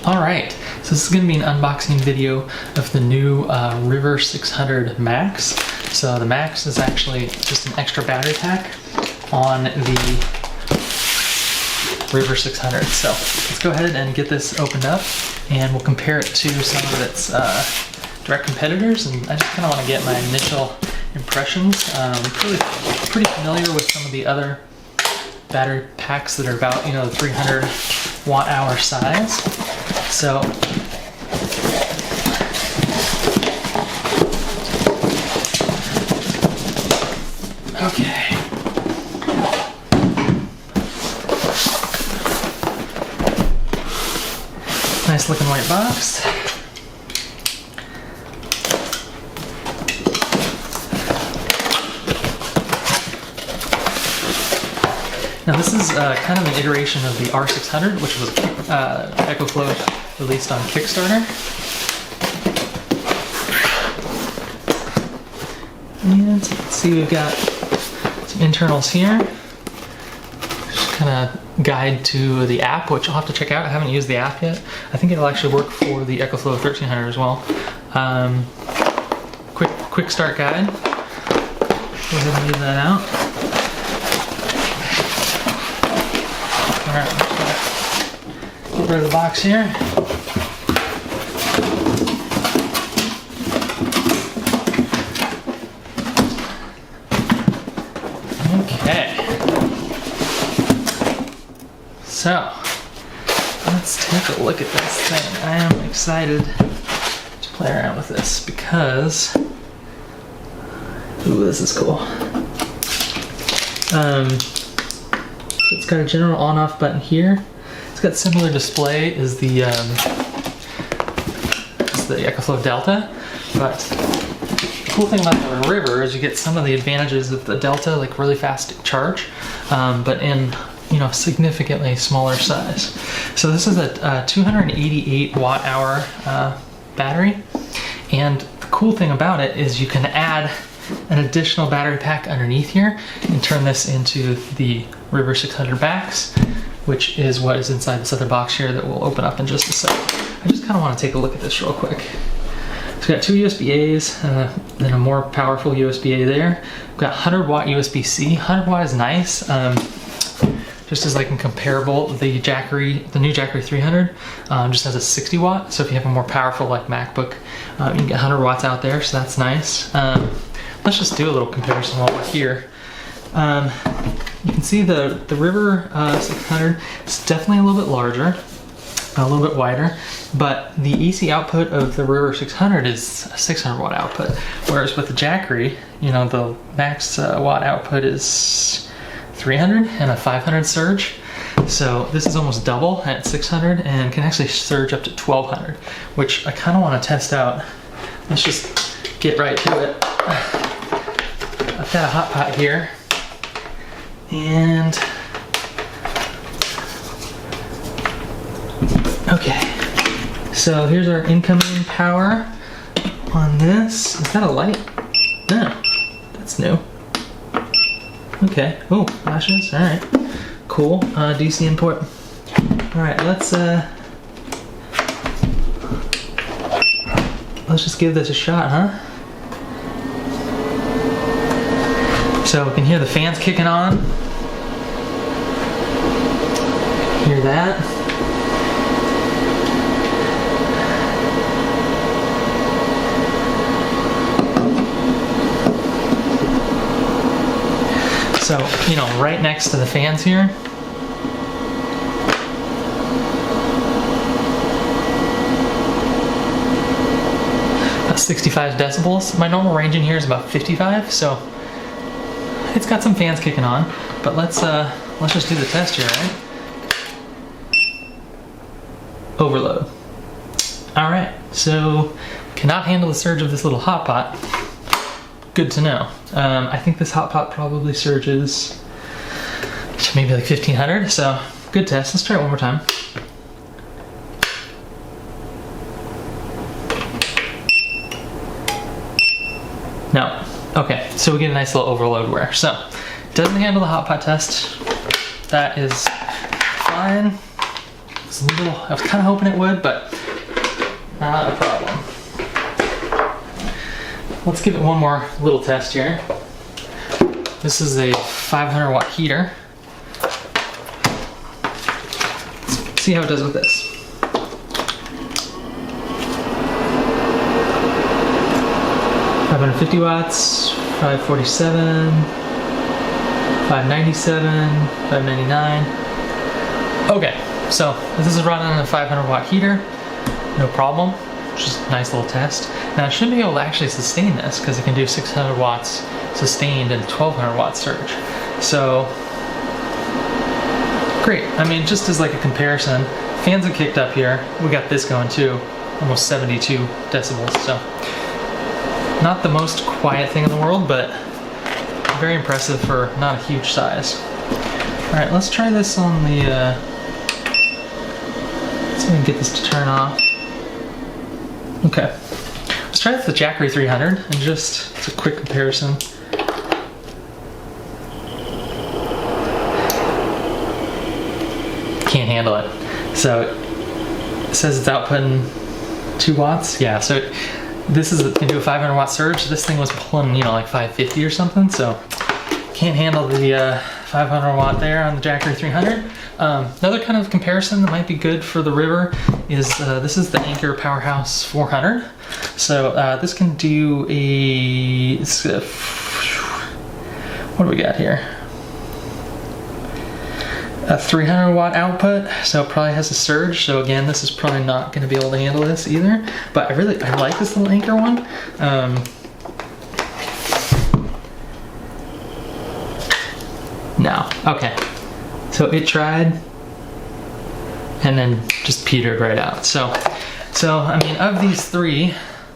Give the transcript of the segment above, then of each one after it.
Alright, so this is going to be an unboxing video of the new River 600 Max. So the Max is actually just an extra battery pack on the River 600. So let's go ahead and get this opened up and we'll compare it to some of its direct competitors, and I just kind of want to get my initial impressions. Pretty familiar with some of the other battery packs that are about, the 300 watt hour size. So okay. Nice looking white box. Now this is kind of an iteration of the R600, which was EcoFlow released on Kickstarter. And let's see, we've got some internals here. Just kind of guide to the app, which I'll have to check out. I haven't used the app yet. I think it'll actually work for the EcoFlow 1300 as well. Quick start guide. Go ahead and leave that out. Alright, get rid of the box here. Okay. So, let's take a look at this thing. I am excited to play around with this because, ooh, this is cool. It's got a general on-off button here. It's got similar display as the EcoFlow Delta, but the cool thing about the River is you get some of the advantages of the Delta, like really fast charge, but in significantly smaller size. So this is a 288 watt hour battery, and the cool thing about it is you can add an additional battery pack underneath here and turn this into the River 600 Max, which is what is inside this other box here that we'll open up in just a sec. I just kind of want to take a look at this real quick. So we've got two USB-A's, then a more powerful USB-A there. We've got 100 watt USB-C. 100 watt is nice. Just as like in comparable, the Jackery, the new Jackery 300 just has a 60 watt. So if you have a more powerful like MacBook, you can get 100 watts out there, so that's nice. Let's just do a little comparison while we're here. You can see the River 600 is definitely a little bit larger, a little bit wider, but the AC output of the River 600 is a 600 watt output, whereas with the Jackery, the max watt output is 300 and a 500 surge. So this is almost double at 600 and can actually surge up to 1200, which I kind of want to test out. Let's just get right to it. I've got a hot pot here, and okay, so here's our incoming power on this. Is that a light? No, that's new. Okay, oh, flashes, all right, cool. DC input. All right, let's just give this a shot, huh? So we can hear the fans kicking on. Hear that. So, right next to the fans here, about 65 decibels. My normal range in here is about 55, so it's got some fans kicking on, but let's just do the test here, right? Overload. All right, so cannot handle the surge of this little hot pot. Good to know. I think this hot pot probably surges to maybe like 1500, so good test. Let's try it one more time. No. Okay, so we get a nice little overload wear. So, doesn't handle the hot pot test. That is fine. I was kind of hoping it would, but not a problem. Let's give it one more little test here. This is a 500 watt heater. Let's see how it does with this. $550 watts, 547, 597, 599. Okay, so this is running on a 500 watt heater, no problem. Just a nice little test. Now it should be able to actually sustain this because it can do 600 watts sustained and 1200 watt surge. So great. I mean, just as like a comparison, fans are kicked up here. We got this going too, almost 72 decibels. So not the most quiet thing in the world, but very impressive for not a huge size. All right, let's try this on the, let's see if we can get this to turn off. Okay, let's try this with the Jackery 300 and just, it's a quick comparison. Can't handle it. So it says it's outputting 2 watts. Yeah, so this can do a 500 watt surge. This thing was pulling, you know, like 550 or something. So can't handle the 500 watt there on the Jackery 300. Another kind of comparison that might be good for the River is this is the Anker Powerhouse 400. So this can do what do we got here? A 300 watt output, so it probably has a surge. So again, this is probably not going to be able to handle this either. But I like this little Anker one. No, okay. So it tried, and then just petered right out. So I mean, of these three,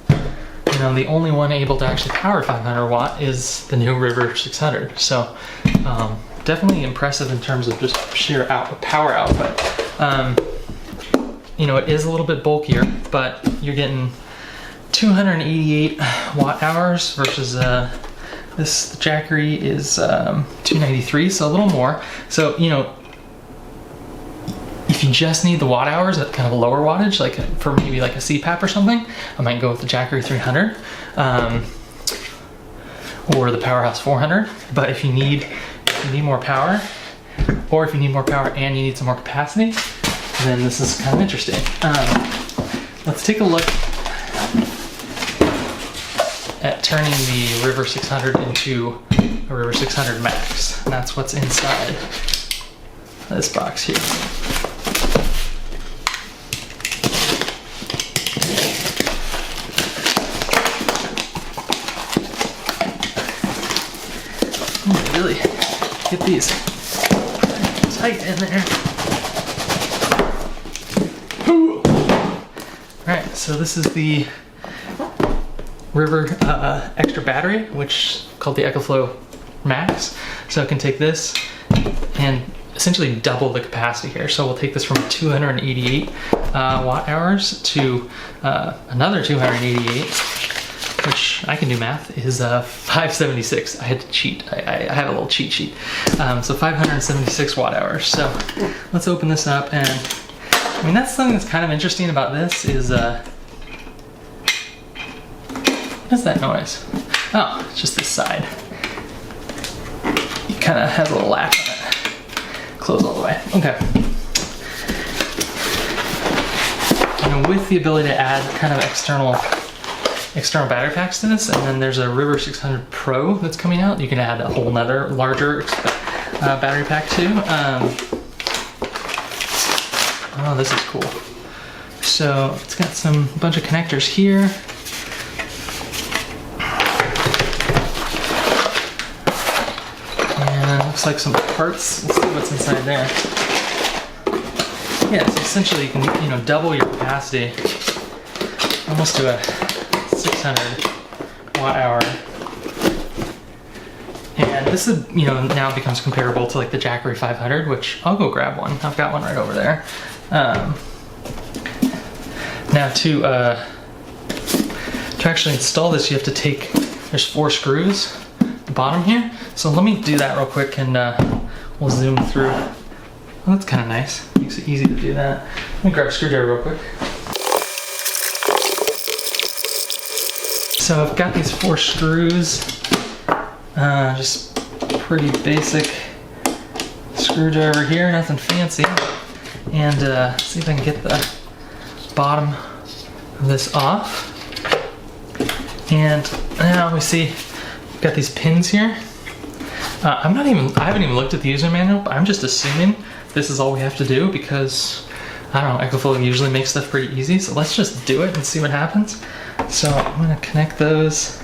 you know, the only one able to actually power 500 watt is the new River 600. So definitely impressive in terms of just sheer power output. You know, it is a little bit bulkier, but you're getting 288 watt hours versus this Jackery is 293, so a little more. So, you know, if you just need the watt hours at kind of a lower wattage, like for maybe like a CPAP or something, I might go with the Jackery 300 or the Powerhouse 400. But if you need more power, or if you need more power and you need some more capacity, then this is kind of interesting. Let's take a look at turning the River 600 into a River 600 Max. And that's what's inside this box here. Really get these tight in there. Alright, so this is the River extra battery, which is called the EcoFlow Max. So it can take this and essentially double the capacity here. So we'll take this from 288 watt hours to another 288, which I can do math, is 576. I had to cheat. I have a little cheat sheet. So 576 watt hours. So let's open this up, and I mean, that's something that's kind of interesting about this is what is that noise? Oh, it's just this side. You kind of have a little latch on it. Close all the way. Okay. And with the ability to add kind of external battery packs to this, and then there's a River 600 Pro that's coming out. You can add a whole nother larger battery pack too. Oh, this is cool. So it's got a bunch of connectors here. And it looks like some parts. Let's see what's inside there. Yeah, so essentially you can, you know, double your capacity almost to a 600 watt hour. And this is, you know, now becomes comparable to like the Jackery 500, which I'll go grab one. I've got one right over there. Now to actually install this, you have to take, there's 4 screws at the bottom here. So let me do that real quick, and we'll zoom through. Well, that's kind of nice. Makes it easy to do that. Let me grab a screwdriver real quick. So I've got these 4 screws, just pretty basic screwdriver here, nothing fancy. And see if I can get the bottom of this off. And now we see we've got these pins here. I haven't even looked at the user manual, but I'm just assuming this is all we have to do because, I don't know, EcoFlow usually makes stuff pretty easy. So let's just do it and see what happens. So I'm gonna connect those,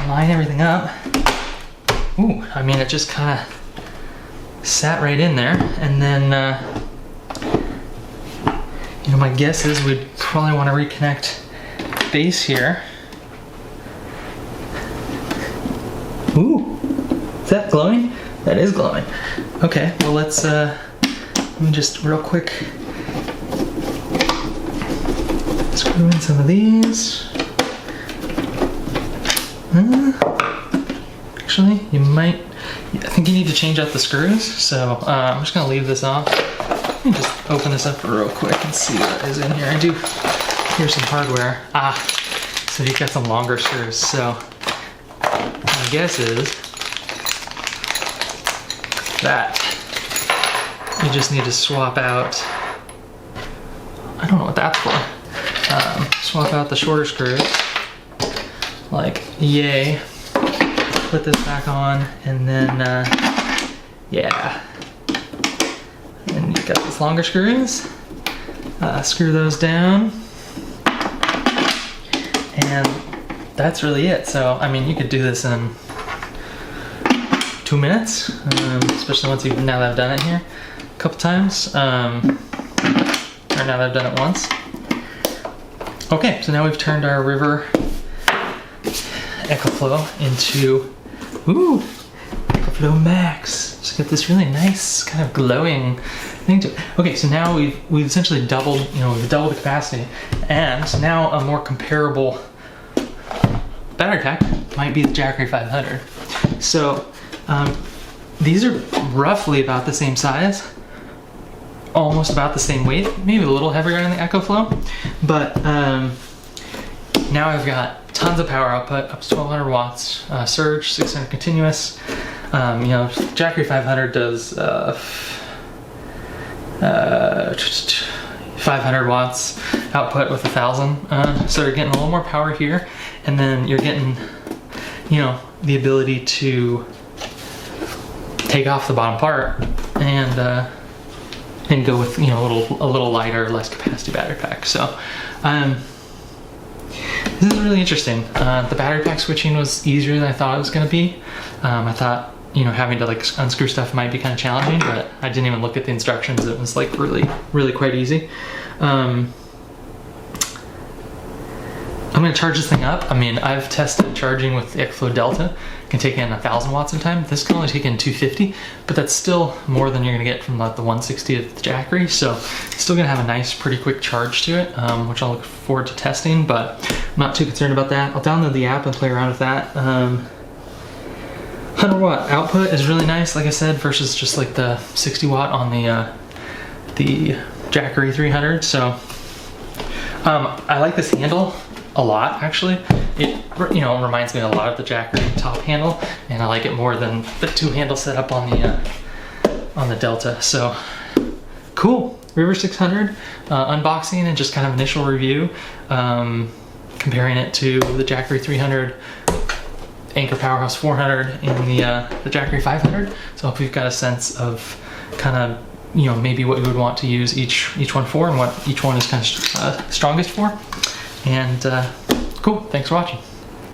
line everything up. Ooh, I mean, it just kind of sat right in there. And then, you know, my guess is we'd probably want to reconnect base here. Ooh, is that glowing? That is glowing. Okay, well let me just real quick screw in some of these. Actually, I think you need to change out the screws, so I'm just gonna leave this off. Let me just open this up real quick and see what is in here. I do hear some hardware. So you've got some longer screws, so my guess is that you just need to swap out, I don't know what that's for, swap out the shorter screws, like yay, put this back on, and then yeah, and you've got these longer screws, screw those down, and that's really it. So I mean, you could do this in 2 minutes, especially now that I've done it here a couple times, or now that I've done it once. Okay, so now we've turned our River EcoFlow into, ooh, EcoFlow Max. Just got this really nice kind of glowing thing to it. Okay, so now we've essentially doubled, we've doubled the capacity, and now a more comparable battery pack might be the Jackery 500. So these are roughly about the same size, almost about the same weight, maybe a little heavier in the EcoFlow, but now I've got tons of power output, up to 1200 watts, surge, 600 continuous. Jackery 500 does 500 watts output with 1000. So you're getting a little more power here, and then you're getting, the ability to take off the bottom part and go with a little lighter, less capacity battery pack. So this is really interesting. The battery pack switching was easier than I thought it was going to be. I thought having to unscrew stuff might be kind of challenging, but I didn't even look at the instructions. It was really quite easy. I'm going to charge this thing up. I mean, I've tested charging with the EcoFlow Delta. It can take in 1000 watts at a time. This can only take in 250, but that's still more than you're going to get from the 160 of the Jackery. So it's still going to have a nice, pretty quick charge to it, which I'll look forward to testing, but I'm not too concerned about that. I'll download the app and play around with that. 100 watt output is really nice, like I said, versus just like the 60 watt on the Jackery 300. So I like this handle a lot, actually. It reminds me a lot of the Jackery top handle, and I like it more than the 2 handle setup on the Delta. So cool. River 600 unboxing and just kind of initial review, comparing it to the Jackery 300, Anker Powerhouse 400, and the Jackery 500. So I hope you've got a sense of kind of maybe what you would want to use each one for, and what each one is kind of strongest for. And cool, thanks for watching.